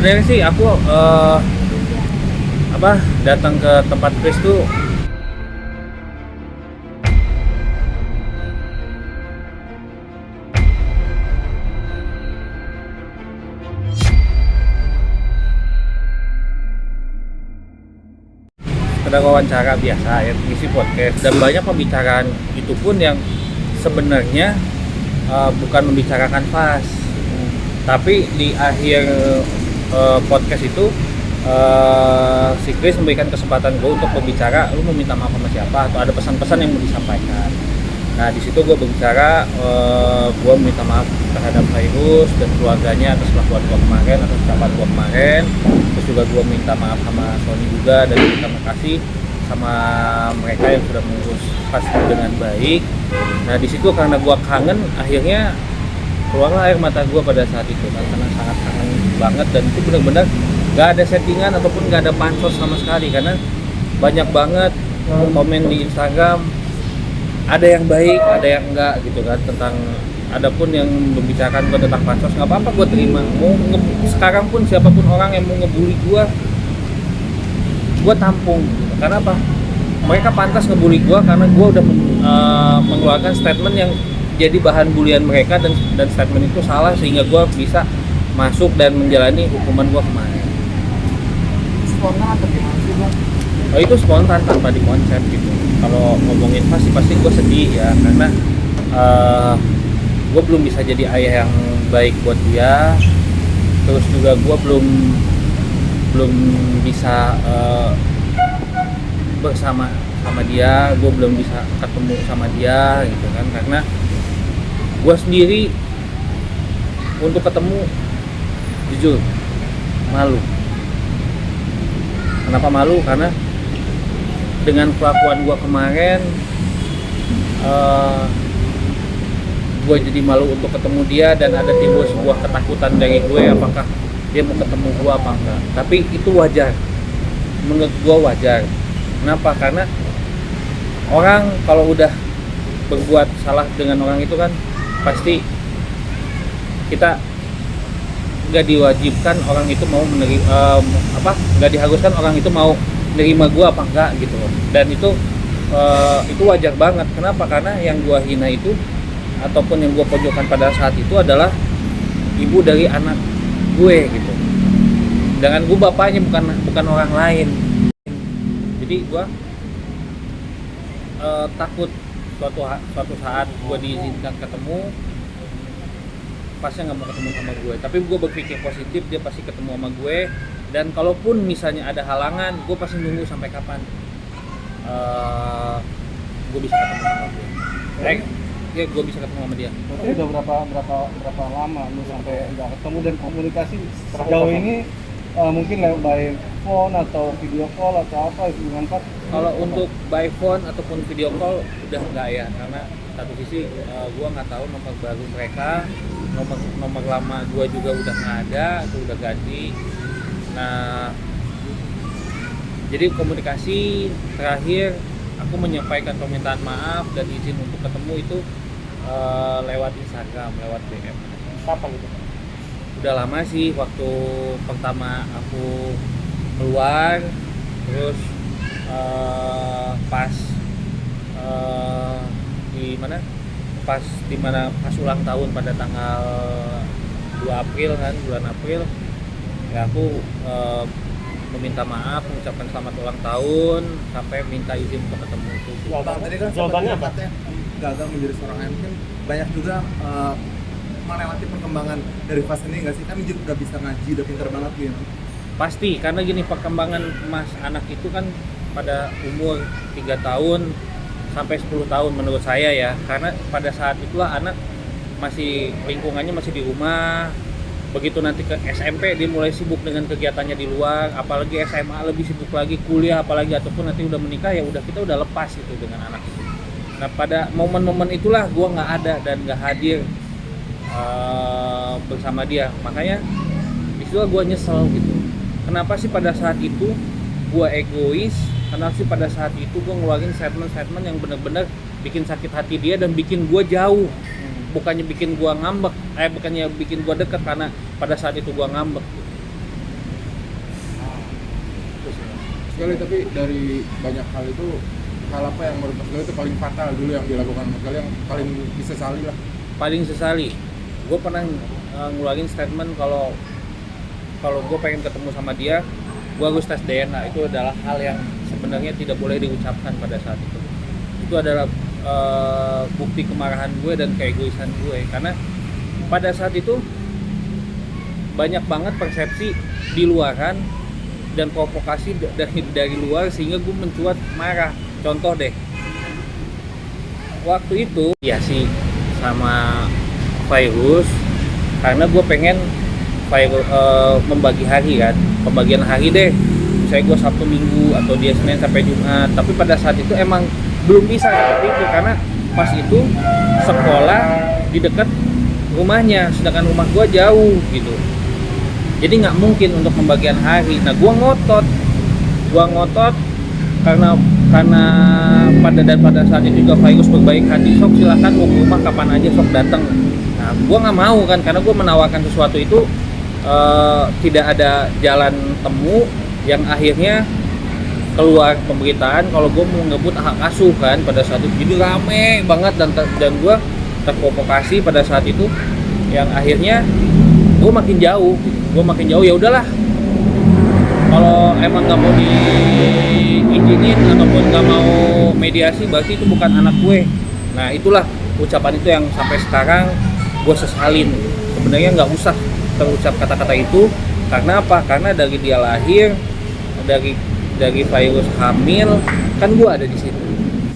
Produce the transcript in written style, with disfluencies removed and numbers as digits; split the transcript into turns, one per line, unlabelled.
Sebenarnya sih aku datang ke tempat Chris tuh sekedar wawancara biasa ya, ngisi podcast, dan banyak pembicaraan itu pun yang sebenarnya bukan membicarakan Fas, tapi di akhir podcast itu si Chris memberikan kesempatan gue untuk berbicara, lu mau minta maaf sama siapa atau ada pesan-pesan yang mau disampaikan. Nah di situ gue berbicara, gue minta maaf terhadap Virus dan keluarganya atas kelakuan gue kemarin, atas ucapan gue kemarin. Terus juga gue minta maaf sama Sony juga, dan terima kasih sama mereka yang sudah mengurus Fas dengan baik. Nah di situ karena gue kangen, akhirnya keluarlah air mata gue pada saat itu kan, karena sangat kangen banget. Dan itu benar-benar gak ada settingan ataupun gak ada pansos sama sekali, karena banyak banget komen di Instagram, ada yang baik, ada yang enggak gitu kan, tentang adapun yang membicarakan gue tentang pansos, nggak apa-apa gue terima. Sekarang pun siapapun orang yang mau ngebully gue tampung gitu. Karena apa? Mereka pantas ngebully gue karena gue udah mengeluarkan statement yang jadi bahan bulian mereka, dan statement itu salah sehingga gue bisa masuk dan menjalani hukuman gue kemarin.
Spontan atau gimana sih Bang?
Oh, itu spontan tanpa dikonsep gitu. Kalau ngomongin pasti gue sedih ya, karena gue belum bisa jadi ayah yang baik buat dia. Terus juga gue belum bisa bersama sama dia, gue belum bisa ketemu sama dia gitu kan, karena gue sendiri untuk ketemu jujur malu. Kenapa malu? Karena dengan kelakuan gue kemarin, gue jadi malu untuk ketemu dia, dan ada timbul sebuah ketakutan dari gue apakah dia mau ketemu gue apa enggak. Tapi itu wajar, menurut gue wajar. Kenapa? Karena orang kalau udah berbuat salah dengan orang itu kan pasti kita nggak diwajibkan orang itu mau menerima, nggak diharuskan orang itu mau menerima gue apa enggak gitu loh. Dan itu wajar banget. Kenapa? Karena yang gue hina itu ataupun yang gue pojokkan pada saat itu adalah ibu dari anak gue gitu. Dengan gue bapaknya, bukan orang lain. Jadi gue takut suatu saat gue diizinkan ketemu, pasti nggak mau ketemu sama gue. Tapi gue berpikir positif, dia pasti ketemu sama gue. Dan kalaupun misalnya ada halangan, gue pasti nunggu sampai kapan gue bisa ketemu sama gue. Ya gue bisa ketemu sama dia.
Berarti udah berapa lama lu sampai nggak ketemu, dan komunikasi sejauh ini mungkin by phone atau video call atau apa itu dengan Pak?
Kalau untuk by phone ataupun video call udah enggak ya, karena satu sisi gue nggak tahu nomor baru mereka, nomor lama gue juga udah nggak ada, itu udah ganti. Nah, jadi komunikasi terakhir aku menyampaikan permintaan maaf dan izin untuk ketemu itu lewat Instagram, lewat DM.
Kapan gitu?
Udah lama sih, waktu pertama aku keluar, terus pas pas ulang tahun pada tanggal 2 April kan, bulan April ya, aku meminta maaf, mengucapkan selamat ulang tahun, sampai minta izin untuk ketemu itu.
Bang, tadi kan
Jawabannya apa?
Gagal menjadi seorang ayah, mungkin banyak juga melewati perkembangan dari Fas ini nggak sih? Kan udah bisa ngaji, udah pintar banget gitu.
Pasti, karena gini, perkembangan mas anak itu kan pada umur 3 tahun sampai 10 tahun menurut saya ya. Karena pada saat itulah anak masih lingkungannya masih di rumah. Begitu nanti ke SMP dia mulai sibuk dengan kegiatannya di luar, apalagi SMA lebih sibuk lagi, kuliah apalagi, ataupun nanti udah menikah ya udah, kita udah lepas gitu dengan anak itu. Nah pada momen-momen itulah gue nggak ada dan nggak hadir bersama dia. Makanya disitu gue nyesel gitu. Kenapa sih pada saat itu gue egois? Kenapa sih pada saat itu gue ngeluarin statement-statement yang benar-benar bikin sakit hati dia dan bikin gue jauh? Bukannya bikin gue ngambek, bukannya bikin gue deket, karena pada saat itu gue ngambek.
Gali, tapi dari banyak hal itu, hal apa yang menurut Mas Gali itu paling fatal dulu yang dilakukan Mas Gali yang paling disesali lah?
Paling sesali, gue pernah ngeluarin statement kalau gue pengen ketemu sama dia, gue harus tes DNA. Itu adalah hal yang sebenarnya tidak boleh diucapkan pada saat itu. Itu adalah bukti kemarahan gue dan keegoisan gue, karena pada saat itu banyak banget persepsi di luaran dan provokasi dari luar sehingga gue mencuat marah. Contoh deh, waktu itu ya sih sama Virus, karena gue pengen membagi hari kan, pembagian hari deh, misalnya gue Sabtu Minggu atau dia Senin sampai Jumat. Tapi pada saat itu emang belum bisa seperti itu, karena pas itu sekolah di dekat rumahnya, sedangkan rumah gue jauh gitu, jadi nggak mungkin untuk pembagian hari. Nah gue ngotot karena pada saat itu juga Virus berbaik hati, sok silahkan mau ke rumah kapan aja, sok datang. Nah gue nggak mau kan, karena gue menawarkan sesuatu itu tidak ada jalan temu yang akhirnya keluar pemberitaan kalau gue mau ngebut hak asuh kan pada saat itu. Jadi rame banget dan gue terprovokasi pada saat itu, yang akhirnya gue makin jauh. Ya udahlah, kalau emang nggak mau diizinin ataupun nggak mau mediasi, berarti itu bukan anak gue. Nah itulah ucapan itu yang sampai sekarang gue sesalin. Sebenarnya nggak usah terucap kata-kata itu. Karena apa? Karena dari dia lahir, dari Virus hamil, kan gue ada di situ.